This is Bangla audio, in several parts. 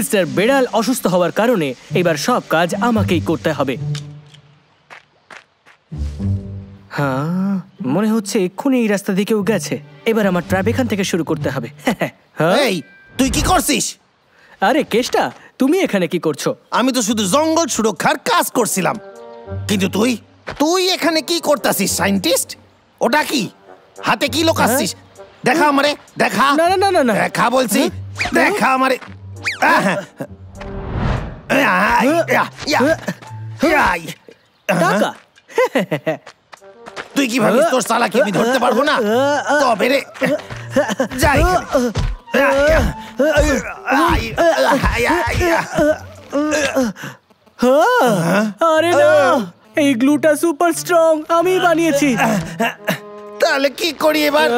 মিস্টার বেড়াল অসুস্থ হওয়ার কারণে এবার সব কাজ আমাকেই করতে হবে। হ্যাঁ, মনে হচ্ছে এক্ষুনি এই রাস্তা দিয়ে কেউ গেছে। এবার আমার ট্র্যাপ এখান থেকে শুরু করতে হবে। এই তুই কি করছিস? আরে কেষ্টা, তুমি এখানে কি করছো? আমি তো শুধু জঙ্গল সুরক্ষার কাজ করছিলাম, কিন্তু তুই তুই এখানে কি করতেছিস সায়েন্টিস্ট? ওটা কি হাতে কি লোকাচ্ছিস? দেখা আমারে, দেখা। না না না না না, দেখা বলছি, দেখা আমারে। টাকা। তুই কি ভাবিস তোর চালাকি আমি ধরতে পারবো না? তবে রে যাই। আরে না, এই গ্লুটা সুপার স্ট্রং, আমি বানিয়েছি। তাহলে কি করি এবার?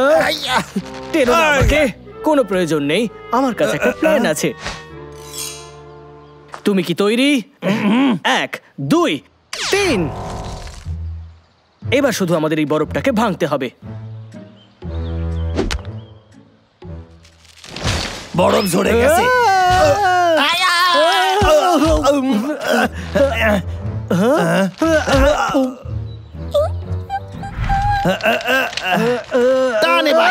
টেনো না আমাকে, কোনো প্রয়োজন নেই, আমার কাছে একটা প্ল্যান আছে। তুমি কি তৈরি? 1 2 3। এবার শুধু আমাদের এই বরফটাকে ভাঙতে হবে। বরফ ঝরে গেছে। টান এবার।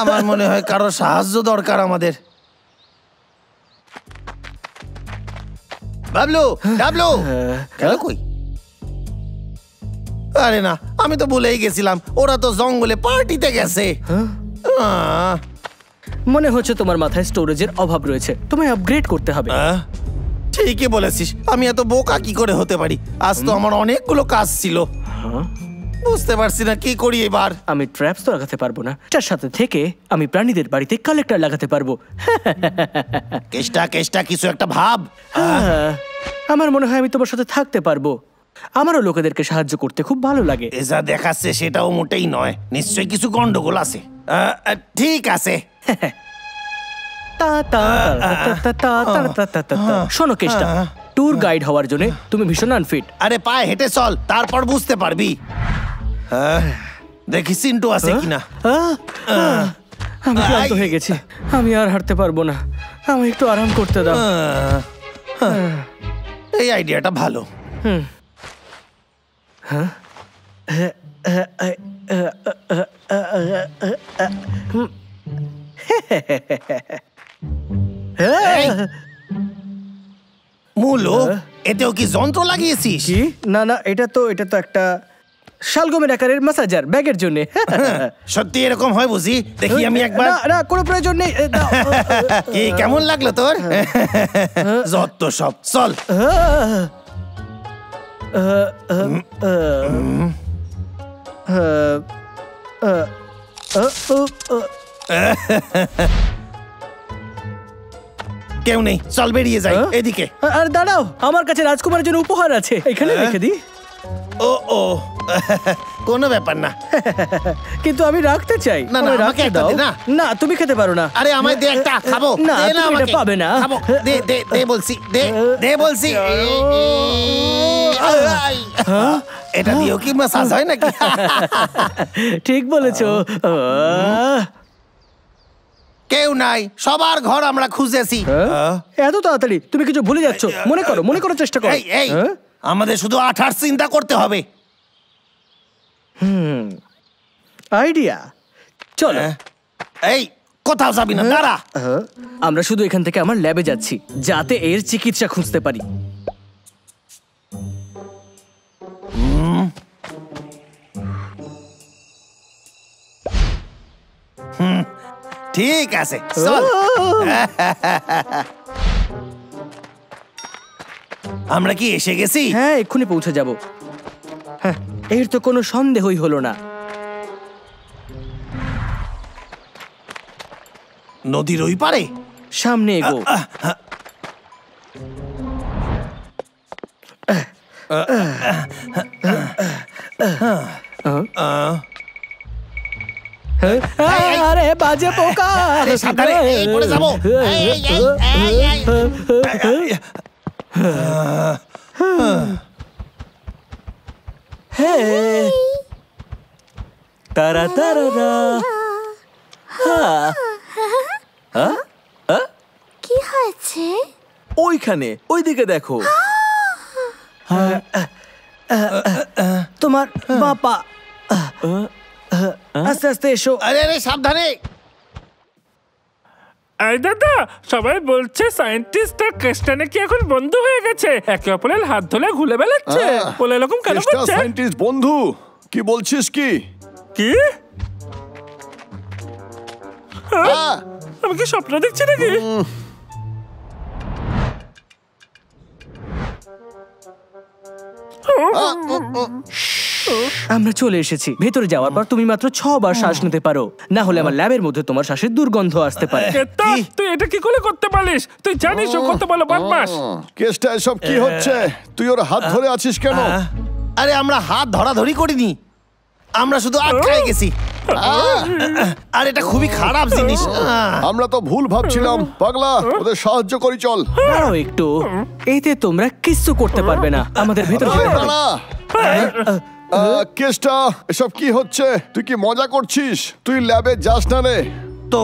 আমার মনে হয় কারো সাহায্য দরকার আমাদের। বাবলু, ডাবলু, খেলো কই? আরে না, আমি তো ভুলেই গেছিলাম, ওরা তো জঙ্গলে পার্টিতে গেছে। মনে হচ্ছে তোমার মাথায় স্টোরেজের অভাব রয়েছে, তোমায় আপগ্রেড করতে হবে। ঠিকই বলেছিস, আমি এত বোকা কি করে হতে পারি? আজ তো আমার অনেকগুলো কাজ ছিল, বুঝতে পারছি না কি করি এবার। আমি ট্র্যাপস তো লাগাতে পারবো না, তার সাথে থেকে আমি প্রাণীদের বাড়িতে কালেক্টর লাগাতে পারবো। কেষ্টা কেষ্টা কিছু একটা ভাব। আমার মনে হয় আমি তোমার সাথে থাকতে পারবো। আমারও লোকেদেরকে সাহায্য করতে খুব ভালো লাগে। যা দেখাচ্ছে সেটাও মোটেই নয়, নিশ্চয়ই কিছু গন্ডগোল আছে। ঠিক আছে। শোনো কেষ্টা, ট্যুর গাইড হওয়ার জন্য তুমি ভীষণ আনফিট। আরে পায়ে হেঁটে চল, তারপর বুঝতে পারবি। দেখি চিন্টু আছে কিনা। আমি ক্লান্ত হয়ে গেছি, আমি আর হাঁটতে পারবো না, আমি একটু আরাম করতে দাও। এই আইডিয়াটা ভালো। মূলো, এতেও কি যন্ত্র লাগিয়েছিস? কি? না না, এটা তো একটা শালগমের আকারের ম্যাসাজার ব্যাগের জন্য। সত্যি এরকম হয় বুঝি? দেখি আমি একবার। না, কোনো প্রয়োজন নেই। কি কেমন লাগলো তোর? যত সব, চল। কেউ নেই, চল বেরিয়ে যাই এদিকে। আর দাঁড়াও, আমার কাছে রাজকুমারের জন্য উপহার আছে, এখানে রেখে দিই। ও কোনো ব্যাপার না, কিন্তু আমি রাখতে চাই। না না, আমাকে একটা দে না। না, তুমি খেতে পারো না। আরে আমায় দে একটা, খাবো। না, দে না, তুমি এটা আমাকে পাবে না। খাবো। দে দে দে বলছি, দে দে বলছি। এটা দিও কি মাসাজ হয় নাকি? ঠিক বলেছো। কেউ নাই, সবার ঘর আমরা খুঁজেছি। এত তাড়াতাড়ি তুমি কিছু ভুলে যাচ্ছ। মনে করার চেষ্টা করো। এই আমাদের শুধু আঠার চিন্তা করতে হবে। আইডিয়া, চলো। এই কোথাও যাবি না, দাঁড়া। আমরা শুধু এখান থেকে আমার ল্যাবে যাচ্ছি, যাতে এর চিকিৎসা খুঁজতে পারি। ঠিক আছে, চল। আমরা কি এসে গেছি? হ্যাঁ, এক্ষুনি পৌঁছে যাব। হ্যাঁ, এর তো কোনো সন্দেহই হলো না। নদীর ওই পারে, সামনে এগো। আরে বাজে পোকা, সাবধানে, পড়ে যাবো। তারা তারা কি হয়েছে? ওইখানে ওইদিকে দেখো। তোমার বাবা। আস্তে আস্তে এসো। আরে আরে সাবধানে। আরে দাদা, সবাই বলছে সায়েন্টিস্ট আর কেসটা নাকি এখন বন্ধ হয়ে গেছে, একে অপরের হাত ধরে ঘুরে বেড়াচ্ছে। বলে এরকম কেন করছে? সায়েন্টিস্ট বন্ধু, কি বলছিস কি? কি? আমি কি স্বপ্ন দেখছি নাকি? আমরা চলে এসেছি। ভেতরে যাওয়ার পর তুমি মাত্র 6 বার শ্বাস নিতে পারো, না হলে আমার ল্যাবের মধ্যে তোমার শ্বাসের দুর্গন্ধ আসতে পারে। কেতা, তুই এটা কি করে করতে পারিস? তুই জানিস ও কত বড় বদমাশ। কেসটা এসব কি হচ্ছে? তুই ওর হাত ধরে আছিস কেন? আরে আমরা হাত ধরাধরি করিনি, আমরা শুধু আটকায় গেছি। আর এটা খুবই খারাপ জিনিস। আমরা তো ভুল ভাবছিলাম। পাগলা, ওদের সাহায্য করি চল। দাঁড়াও একটু, এইতে তোমরা কিচ্ছু করতে পারবে না। আমাদের ভেতরে যেতে হবে। দাঁড়া। কেসটা এসব কি হচ্ছে? তুই কি মজা করছিস? তুই ল্যাবে যাস না রে। তো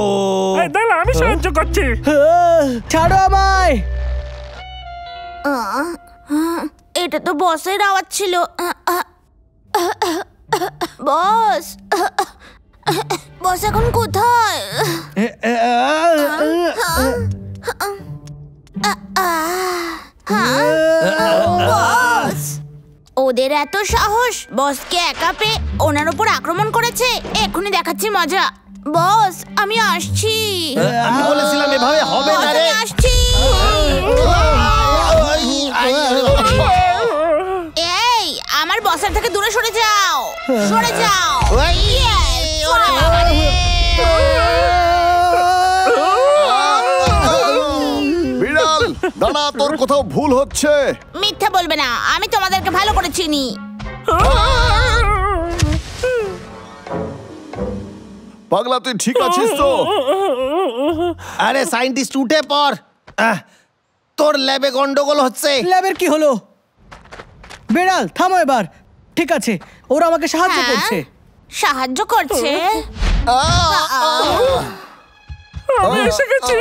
এই দাঁড়া, আমি সাহায্য করছি। ছাড়ো আমায়। এটা তো বসের আওয়াজ ছিল। বস, বস এখন কোথায়? বস, ওদের এত সাহস বসকে একা পেয়ে ওনার উপর আক্রমণ করেছে। এক্ষুনি দেখাচ্ছি মজা। বস, আমি আসছি। আমি বলেছিলাম এভাবে হবে না রে। আমি আসছি। এই, আমার বসের থেকে দূরে সরে যাও, সরে যাও। সরে বাবা রে। বিড়াল, দাঁড়া, তোর কোথাও ভুল হচ্ছে। মিথ্যা বলবে না, আমি তোমাদেরকে ভালো করে চিনি। পাগলা, তুই ঠিক আছিস তো? আরে সায়েন্টিস্ট উঠে পড়। তোর ল্যাবে গন্ডগোল হচ্ছে। ল্যাবের কি হলো? বেড়াল থামো এবার। ঠিক আছে, ওরা আমাকে সাহায্য হ্যাঁ? করছে। সাহায্য করছে? আমি এসে গেছি।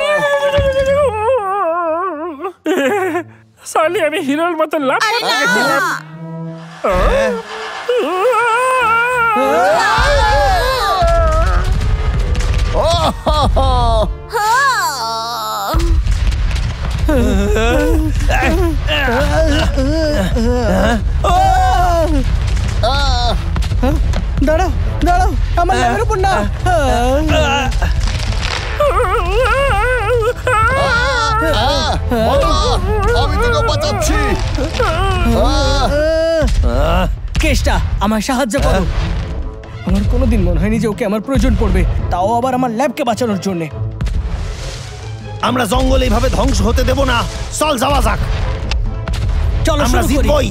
সালি, আমি হিরোর মতো লাভ আরে করতে না। গেছিলাম। দাঁড়াও দাঁড়াও, আমার ল্যাবের উপর না। আমি তোকে বাঁচাচ্ছি। কেষ্টা, আমায় সাহায্য করো। আমার কোনোদিন মনে হয়নি যে ওকে আমার প্রয়োজন পড়বে, তাও আবার আমার ল্যাবকে বাঁচানোর জন্য। আমরা জঙ্গল এইভাবে ধ্বংস হতে দেব না। চল যাওয়া যাক। চলো আমরা শুরু করি। জিতবই।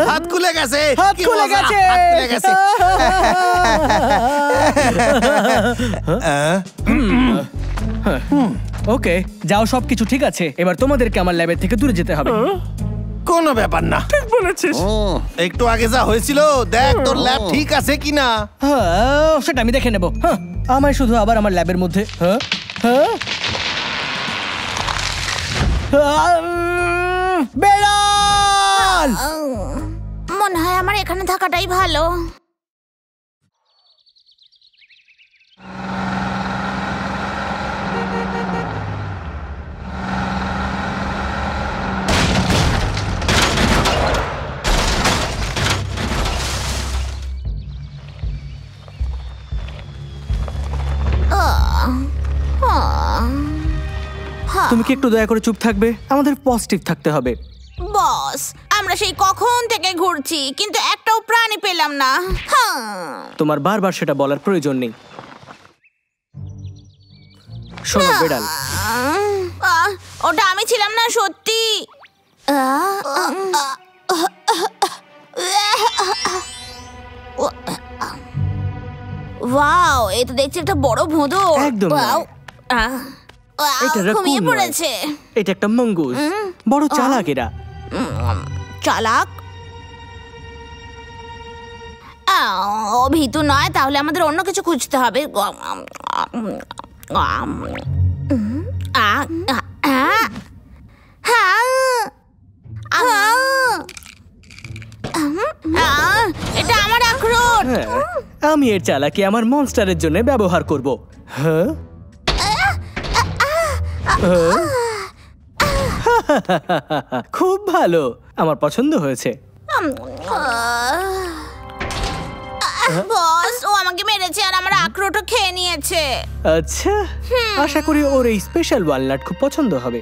হাত খুলে গেছে। হাত কি খুলে মজা, গেছে। হাত খুলে গেছে। ওকে, যাও, সবকিছু ঠিক আছে। এবার তোমাদেরকে আমার ল্যাবের থেকে দূরে যেতে হবে। কোনো ব্যাপার না। ঠিক বলেছিস। একটু আগে যা হয়েছিল, দেখ তোর ল্যাব ঠিক আছে কিনা। সেটা আমি দেখে নেব। আমায় শুধু আবার আমার ল্যাবের মধ্যে। বেড়াল! মনে হয় আমার এখানে থাকাটাই ভালো। তুমি কি একটু দয়া করে চুপ থাকবে? আমাদের পজিটিভ থাকতে হবে। বস, আমরা সেই কখন থেকে ঘুরছি কিন্তু একটাও প্রাণী পেলাম না। তোমার বারবার সেটা বলার প্রয়োজন নেই। শোনো বেড়াল, ওটা আমি ছিলাম না সত্যি। ওয়াও, এই তো দেখছি একটা বড় ভোঁদো। একদম না। এটা raccoon ঘুমিয়ে নয়। পড়েছে। এটা একটা মঙ্গুস। বড় চালাক এরা। চালাক? ও ভীতু নয়, তাহলে আমাদের অন্য কিছু খুঁজতে হবে। এটা আমার আখরোট। হ্যাঁ, আমি এর চালাকি আমার মনস্টারের জন্য ব্যবহার করব। হ্যাঁ? খুব ভালো, আমার পছন্দ হয়েছে। বস, ও আমাকে মেরেছে আর আমার আখরোটও খেয়ে নিয়েছে। আচ্ছা, আশা করি ওর এই স্পেশাল ওয়ালনাট খুব পছন্দ হবে।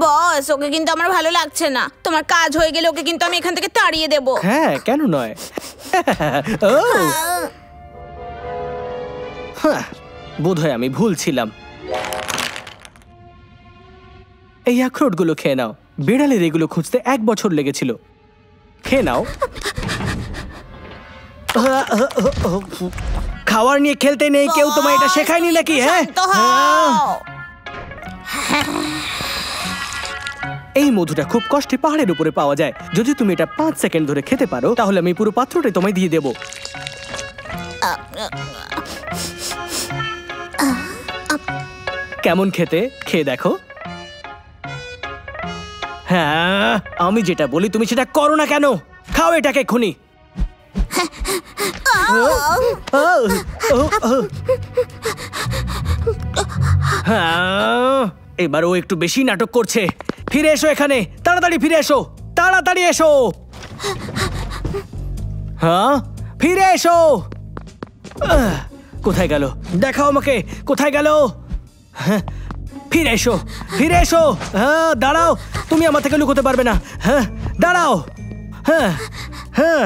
বস, ওকে কিন্তু আমার ভালো লাগছে না। তোমার কাজ হয়ে গেলে ওকে কিন্তু আমি এখান থেকে তাড়িয়ে দেব। হ্যাঁ, কেন নয়? ও হ্যাঁ, বোধহয় আমি ভুল ছিলাম। এই আখরোটগুলো খেয়ে নাও। বিড়ালের এগুলো খুঁজতে 1 বছর লেগেছিল। খেয়ে নাও। খাওয়ার নিয়ে খেলতে নেই কেউ, তোমায় এটা শেখায়নি নাকি? হ্যাঁ, শান্ত হও। এই মধুটা খুব কষ্টে পাহাড়ের উপরে পাওয়া যায়। যদি তুমি এটা 5 সেকেন্ড ধরে খেতে পারো তাহলে আমি পুরো পাত্রটাই তোমায় দিয়ে দেব। কেমন খেতে? খেয়ে দেখো। হ্যাঁ, আমি যেটা বলি তুমি সেটা করো না কেন? খাও এটাকে এক্ষুনি। হ্যাঁ, এবার ও একটু বেশি নাটক করছে। ফিরে এসো এখানে, তাড়াতাড়ি ফিরে এসো, তাড়াতাড়ি এসো। হ্যাঁ, ফিরে এসো। কোথায় গেল? দেখাও আমাকে, কোথায় গেল? হ্যাঁ, ফিরে এসো, ফিরে এসো। হ্যাঁ, দাঁড়াও, তুমি আমার থেকে লুকোতে পারবে না। হ্যাঁ, দাঁড়াও। হ্যাঁ হ্যাঁ,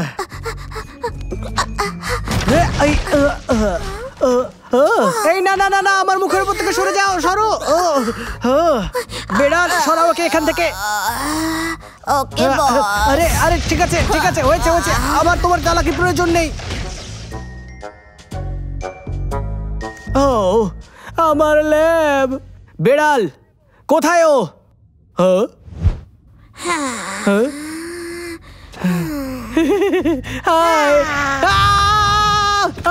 এই না না না না, আমার মুখের উপর থেকে সরে যাও, সরো। বেড়াল, সরাও ওকে এখান থেকে। ওকে বস। আরে আরে, ঠিক আছে ঠিক আছে, হয়েছে হয়েছে। আমার তোমার চালাকি প্রয়োজন নেই। ও, আমার ল্যাব। বেড়াল, কোথায় ও?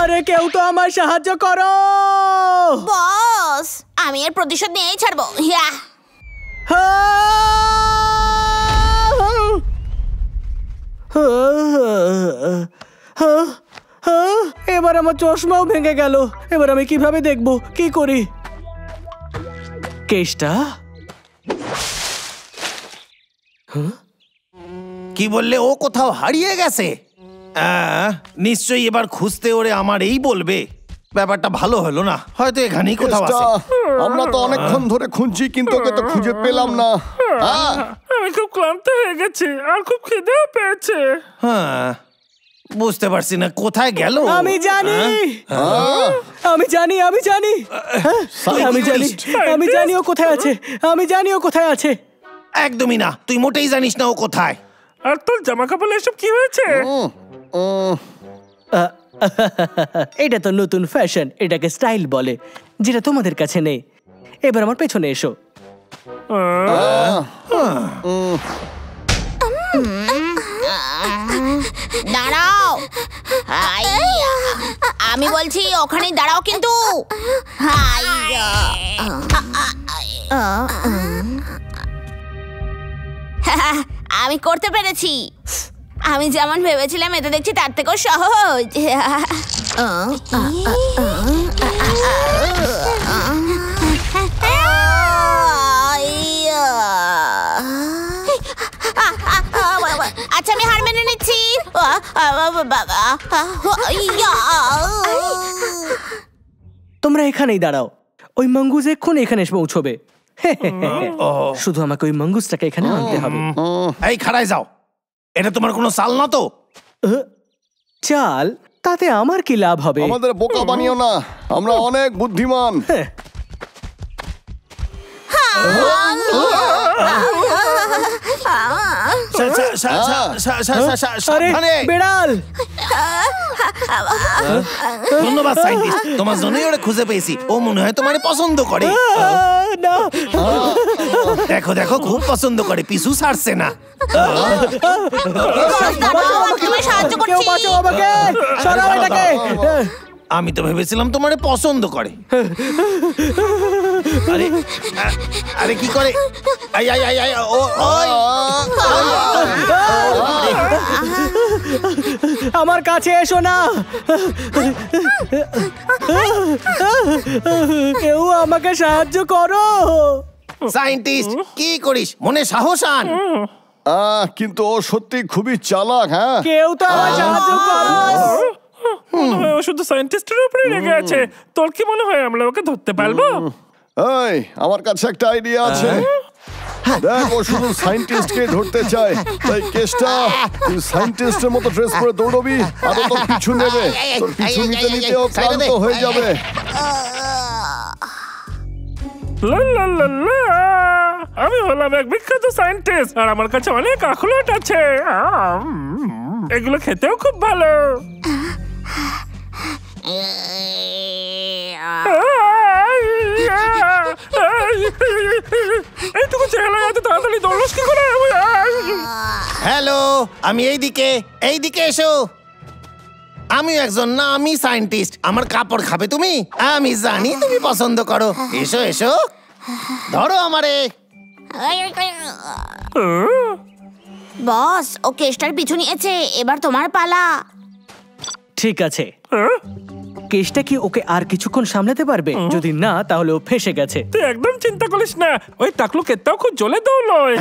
আরে কেউ তো আমার সাহায্য করো। বস, আমি এর প্রতিশোধ নিয়েই ছাড়বো। এবার আমার চশমাও ভেঙে গেল। এবার আমি কিভাবে দেখবো? কি করি? কেষ্টা, কি বললে? ও কোথাও হারিয়ে গেছে? নিশ্চয়ই এবার খুঁজতে ওরে আমার এই বলবে। ব্যাপারটা ভালো হলো না, হয়তো এখানেই কোথাও আছে। আমরা তো অনেকক্ষণ ধরে খুঁজছি কিন্তু ওকে তো খুঁজে পেলাম না। আমি খুব ক্লান্ত হয়ে গেছি আর খুব খিদেও পেয়েছে। হ্যাঁ, বুঝতে পারছি না কোথায় গেল। আমি জানি, আমি জানি, আমি জানি, আমি জানি, আমি জানি ও কোথায় আছে। আমি জানি ও কোথায় আছে। একদমই না, তুই মোটেই জানিস না ও কোথায়। আর তোর জামা কাপড় এসব কি হয়েছে? এটা তো নতুন ফ্যাশন, এটাকে স্টাইল বলে, যেটা তোমাদের কাছে নেই। এবার আমার পেছনে এসো। দাঁড়াও, আমি বলছি ওখানেই দাঁড়াও কিন্তু। আমি করতে পেরেছি। আমি যেমন ভেবেছিলাম এটা দেখছি তার থেকেও সহজ। আচ্ছা, আমি হার মেনে নিচ্ছি। তোমরা এখানেই দাঁড়াও, ওই মঙ্গুস এক্ষুনি এখানে এসে পৌঁছবে। শুধু আমাকে ওই মঙ্গুসটাকে এখানে আনতে হবে। এই খাড়ায় যাও, এটা তোমার কোনো চাল না তো? চাল? তাতে আমার কি লাভ হবে? আমাদের বোকা বানিও না, আমরা অনেক বুদ্ধিমান। আরে বেড়াল! ধন্যবাদ সাইন্টিস্ট, তোমার জন্যই ওরা খুঁজে পেয়েছি। ও মনে হয় তোমার পছন্দ করে। না, দেখো দেখো, খুব পছন্দ করে, পিছু ছাড়ছে না। সাহায্য কেউ করছি। বাঁচাও আমাকে! সরাও এটাকে! আমি তো ভেবেছিলাম তোমারে পছন্দ করে। আরে আরে কি করে? আই আই আই আই ও ওই আমার কাছে এসো না, কেউ আমাকে সাহায্য করো। সাইন্টিস্ট কি করিস? মনে সাহস আন। কিন্তু ও সত্যি খুবই চালাক। হ্যাঁ, কেউ তো আমার সাহায্য করো। মনে হয় ও শুধু সায়েন্টিস্টের উপরে রেগে আছে। তোর কি মনে হয় আমরা ওকে ধরতে পারবো? এই আমার কাছে একটা আইডিয়া আছে। দেখ, ও শুধু সায়েন্টিস্টকে ধরতে চায়, তাই কেসটা তুই সায়েন্টিস্টের মতো ড্রেস পরে দৌড়বি আর ও তোর পিছু নেবে। তোর পিছু নিতে নিতে ও ক্লান্ত হয়ে যাবে। লা লা লা লা। আমি হলাম এক বিখ্যাত সায়েন্টিস্ট আর আমার কাছে অনেক আখরোট আছে। এগুলো খেতেও খুব ভালো। এইটুকু চেহারা এত তাড়াতাড়ি দৌড়স কি করে? হ্যালো, আমি এইদিকে এসো। আমি একজন না, আমি সায়েন্টিস্ট। আমার কাপড় খাবে তুমি? আমি জানি তুমি পছন্দ করো। এসো এসো, ধরো আমারে। বস, ও কেসটার পিছু নিয়েছে, এবার তোমার পালা। ঠিক আছে, কেসটা কি ওকে আর কিছুক্ষণ সামলাতে পারবে? যদি না, তাহলে ও ফেঁসে গেছে। তুই একদম চিন্তা করিস না, ওই টাকলু কেতাও খুব জ্বলে দৌড়লয়।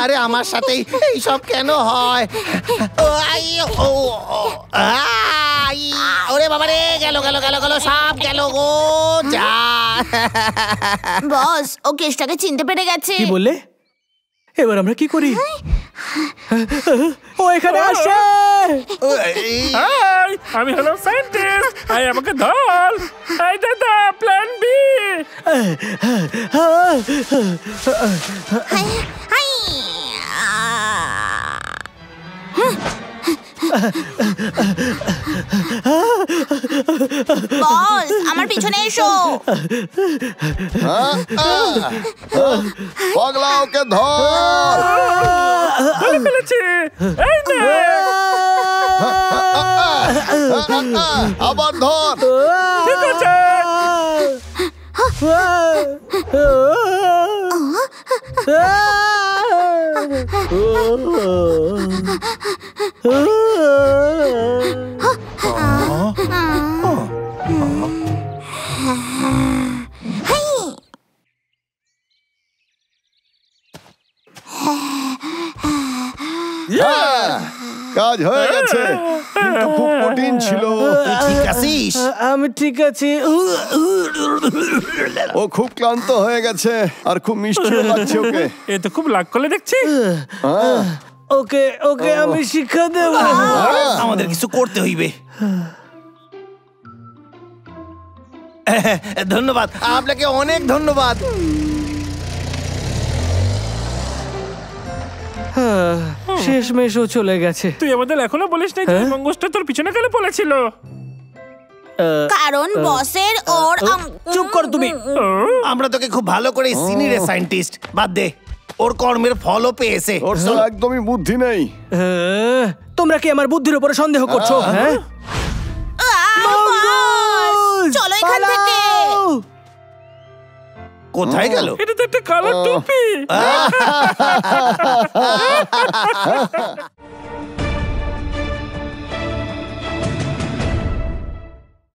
আরে আমার সাথেই এইসব কেন হয়? ও আই ও আই, ওরে বাবা রে, গেল গেল গেল গেল, সব গেল গো। যা বস, ও কেসটাকে চিনতে পেরে গেছে। কি বললে? এবার আমরা কি করি? ও এখানে আসছে! হাই, আমি হলাম সায়েন্টিস্ট। আই আমাকে ধর। এই দাদা, plan B. Hi, hi. Boss, আমার পিছনে এসো। পাগলা, ওকে ধর। ধরে ফেলেছি। এই নে। আবার ধর। ঠিক আছে। কাজ হয়ে গেছে, কিন্তু খুব কঠিন ছিল। তুই ঠিক আছিস? আমি ঠিক আছি। ও খুব ক্লান্ত হয়ে গেছে আর খুব মিষ্টিও লাগছে ওকে। এ তো খুব লাগ করলে দেখছি। ওকে ওকে আমি শিক্ষা দেব। আমাদের কিছু করতে হইবে। ধন্যবাদ, আপনাকে অনেক ধন্যবাদ। শেষমেশও চলে গেছে। তুই আমাদের এখনো বলিস নাই যে মঙ্গসটা তোর পিছনে কেন পড়েছিল? কারণ বসের ওর চুপ কর তুমি। আমরা তোকে খুব ভালো করে চিনি রে সায়েন্টিস্ট। বাদ দে, ওর কর্মের ফলও পেয়েছে। ওর তো একদমই বুদ্ধি নেই। তোমরা কি আমার বুদ্ধির উপরে সন্দেহ করছো? হ্যাঁ, চলো এখান থেকে। কোথায় গেল? এটা তো একটা কালো টুপি।